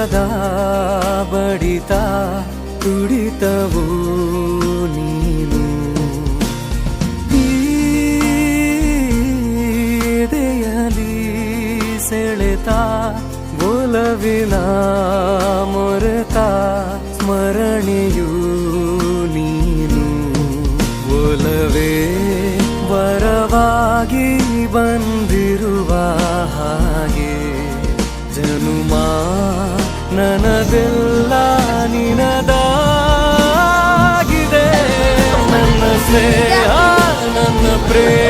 ಹೃದಯದ ಬಡಿತ ತುಡಿತವು ನೀನು ಎದೆಯಲಿ ಸೆಳೆತ ಒಲವಿನ ಮೊರೆತ ಸ್ಮರಣೆಯು ನೀನು ಒಲವೇ ವರವಾಗಿ ಬಂದಿರುವ ಹಾಗೆ ಜನುಮ ನನದೆಲ್ಲ ನಿನದಾಗಿದೆ ನನ್ನ ಸ್ನೇಹ ನನ್ನ ಪ್ರೇಮ